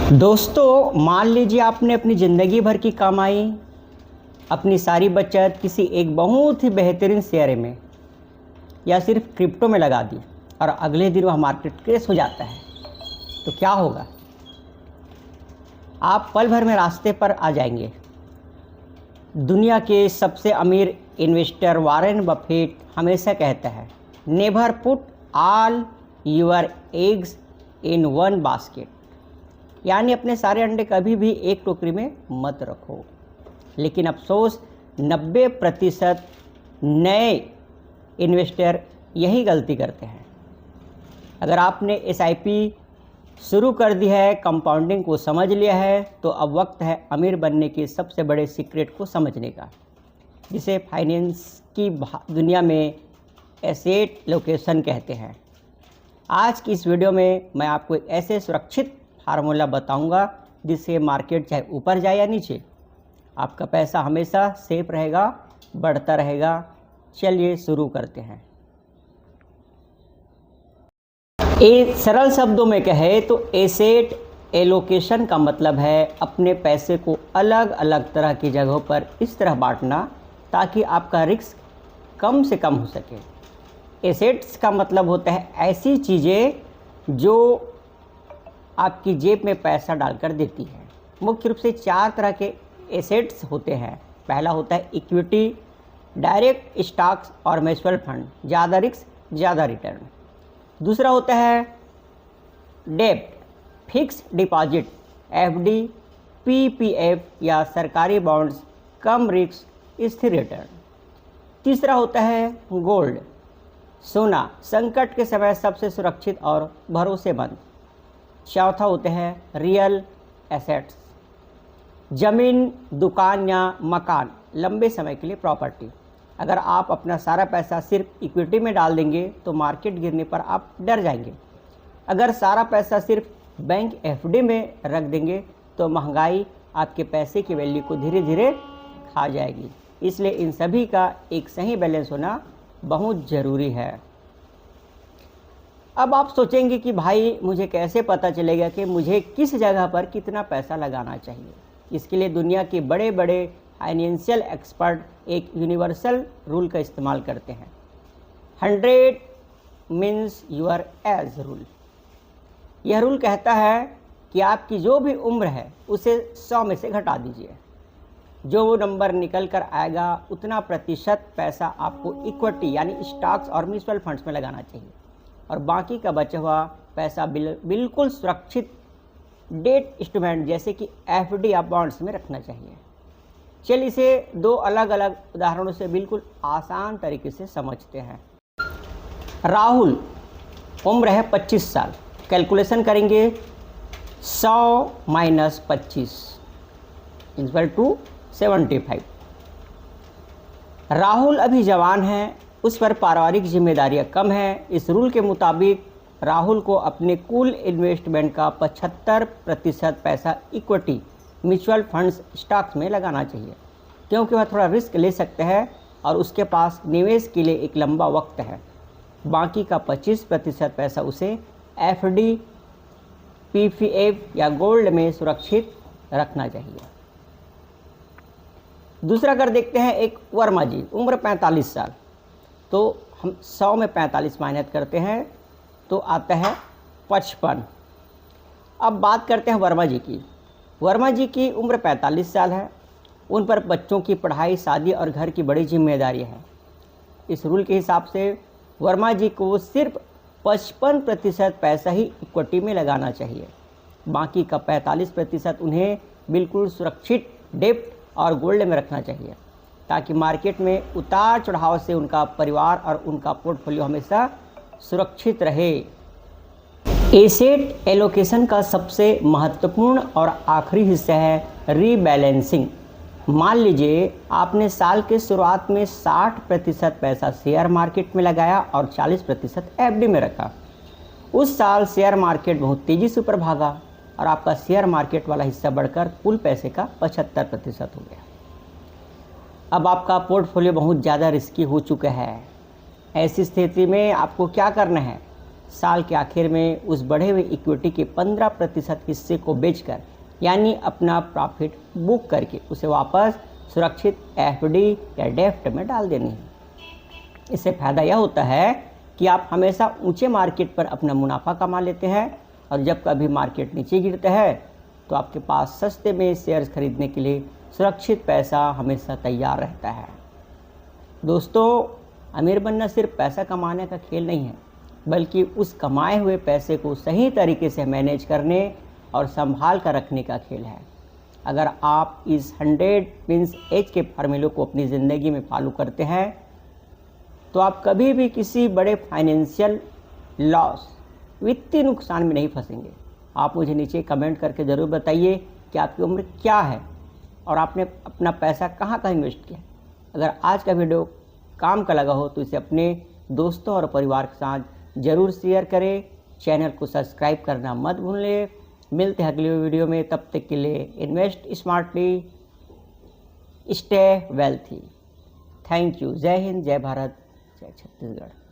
दोस्तों, मान लीजिए आपने अपनी ज़िंदगी भर की कमाई, अपनी सारी बचत किसी एक बहुत ही बेहतरीन शेयर में या सिर्फ क्रिप्टो में लगा दी और अगले दिन वह मार्केट क्रैश हो जाता है, तो क्या होगा? आप पल भर में रास्ते पर आ जाएंगे। दुनिया के सबसे अमीर इन्वेस्टर वॉरेन बफेट हमेशा कहता है, never put all your eggs in one basket, यानी अपने सारे अंडे कभी भी एक टोकरी में मत रखो। लेकिन अफसोस 90% नए इन्वेस्टर यही गलती करते हैं। अगर आपने SIP शुरू कर दी है, कंपाउंडिंग को समझ लिया है, तो अब वक्त है अमीर बनने के सबसे बड़े सीक्रेट को समझने का, जिसे फाइनेंस की दुनिया में एसेट लोकेशन कहते हैं। आज की इस वीडियो में मैं आपको एक ऐसे सुरक्षित फार्मूला बताऊंगा जिससे मार्केट चाहे ऊपर जाए या नीचे, आपका पैसा हमेशा सेफ रहेगा, बढ़ता रहेगा। चलिए शुरू करते हैं। सरल शब्दों में कहे तो एसेट एलोकेशन का मतलब है अपने पैसे को अलग अलग तरह की जगहों पर इस तरह बांटना ताकि आपका रिस्क कम से कम हो सके। एसेट्स का मतलब होता है ऐसी चीज़ें जो आपकी जेब में पैसा डालकर देती है। मुख्य रूप से 4 तरह के एसेट्स होते हैं। पहला होता है इक्विटी, डायरेक्ट स्टॉक्स और म्यूचुअल फंड, ज़्यादा रिस्क ज़्यादा रिटर्न। दूसरा होता है डेब्ट, फिक्स डिपॉजिट, FD, PPF या सरकारी बॉन्ड्स, कम रिस्क स्थिर रिटर्न। तीसरा होता है गोल्ड, सोना, संकट के समय सबसे सुरक्षित और भरोसेमंद। चौथा होते हैं रियल एसेट्स, ज़मीन, दुकान या मकान, लंबे समय के लिए प्रॉपर्टी। अगर आप अपना सारा पैसा सिर्फ इक्विटी में डाल देंगे तो मार्केट गिरने पर आप डर जाएंगे। अगर सारा पैसा सिर्फ बैंक FD में रख देंगे तो महंगाई आपके पैसे की वैल्यू को धीरे धीरे खा जाएगी। इसलिए इन सभी का एक सही बैलेंस होना बहुत ज़रूरी है। अब आप सोचेंगे कि भाई मुझे कैसे पता चलेगा कि मुझे किस जगह पर कितना पैसा लगाना चाहिए। इसके लिए दुनिया के बड़े बड़े फाइनेंशियल एक्सपर्ट एक यूनिवर्सल रूल का इस्तेमाल करते हैं। 100 मीन्स योर एज रूल। यह रूल कहता है कि आपकी जो भी उम्र है उसे 100 में से घटा दीजिए। जो वो नंबर निकल कर आएगा उतना प्रतिशत पैसा आपको इक्विटी यानी स्टॉक्स और म्यूचुअल फंड्स में लगाना चाहिए और बाकी का बचा हुआ पैसा बिल्कुल सुरक्षित डेट इंस्ट्रूमेंट जैसे कि FD या बॉन्ड्स में रखना चाहिए। चलिए इसे 2 अलग अलग उदाहरणों से बिल्कुल आसान तरीके से समझते हैं। राहुल, उम्र है 25 साल। कैलकुलेशन करेंगे 100 माइनस 25 इक्वल टू 75। राहुल अभी जवान है, उस पर पारिवारिक जिम्मेदारियां कम हैं। इस रूल के मुताबिक राहुल को अपने कुल इन्वेस्टमेंट का 75% पैसा इक्विटी, म्यूचुअल फंड्स, स्टॉक्स में लगाना चाहिए, क्योंकि वह थोड़ा रिस्क ले सकते हैं और उसके पास निवेश के लिए एक लंबा वक्त है। बाकी का 25% पैसा उसे FD, PPF या गोल्ड में सुरक्षित रखना चाहिए। दूसरा कर देखते हैं एक वर्मा जी, उम्र 45 साल। तो हम 100 में 45 माइनस करते हैं तो आता है 55। अब बात करते हैं वर्मा जी की। वर्मा जी की उम्र 45 साल है। उन पर बच्चों की पढ़ाई, शादी और घर की बड़ी जिम्मेदारी है। इस रूल के हिसाब से वर्मा जी को सिर्फ 55% पैसा ही इक्विटी में लगाना चाहिए। बाकी का 45% उन्हें बिल्कुल सुरक्षित डेब्ट और गोल्ड में रखना चाहिए ताकि मार्केट में उतार चढ़ाव से उनका परिवार और उनका पोर्टफोलियो हमेशा सुरक्षित रहे। एसेट एलोकेशन का सबसे महत्वपूर्ण और आखिरी हिस्सा है रीबैलेंसिंग। मान लीजिए आपने साल के शुरुआत में 60% पैसा शेयर मार्केट में लगाया और 40% FD में रखा। उस साल शेयर मार्केट बहुत तेज़ी से ऊपर भागा और आपका शेयर मार्केट वाला हिस्सा बढ़कर कुल पैसे का 75% हो गया। अब आपका पोर्टफोलियो बहुत ज़्यादा रिस्की हो चुका है। ऐसी स्थिति में आपको क्या करना है? साल के आखिर में उस बढ़े हुए इक्विटी के 15% हिस्से को बेचकर यानी अपना प्रॉफिट बुक करके उसे वापस सुरक्षित एफडी या डेफ्ट में डाल देनी है। इससे फ़ायदा यह होता है कि आप हमेशा ऊंचे मार्केट पर अपना मुनाफा कमा लेते हैं और जब कभी मार्केट नीचे गिरता है तो आपके पास सस्ते में शेयर्स खरीदने के लिए सुरक्षित पैसा हमेशा तैयार रहता है। दोस्तों, अमीर बनना सिर्फ पैसा कमाने का खेल नहीं है, बल्कि उस कमाए हुए पैसे को सही तरीके से मैनेज करने और संभाल कर रखने का खेल है। अगर आप इस 100 विंस एज के फार्मूले को अपनी ज़िंदगी में फॉलो करते हैं तो आप कभी भी किसी बड़े फाइनेंशियल लॉस, वित्तीय नुकसान में नहीं फंसेंगे। आप मुझे नीचे कमेंट करके ज़रूर बताइए कि आपकी उम्र क्या है और आपने अपना पैसा कहाँ कहाँ इन्वेस्ट किया। अगर आज का वीडियो काम का लगा हो तो इसे अपने दोस्तों और परिवार के साथ ज़रूर शेयर करें। चैनल को सब्सक्राइब करना मत भूलें। मिलते हैं अगले वीडियो में, तब तक के लिए invest smartly, stay wealthy. Thank you. जय हिंद, जय भारत, जय छत्तीसगढ़।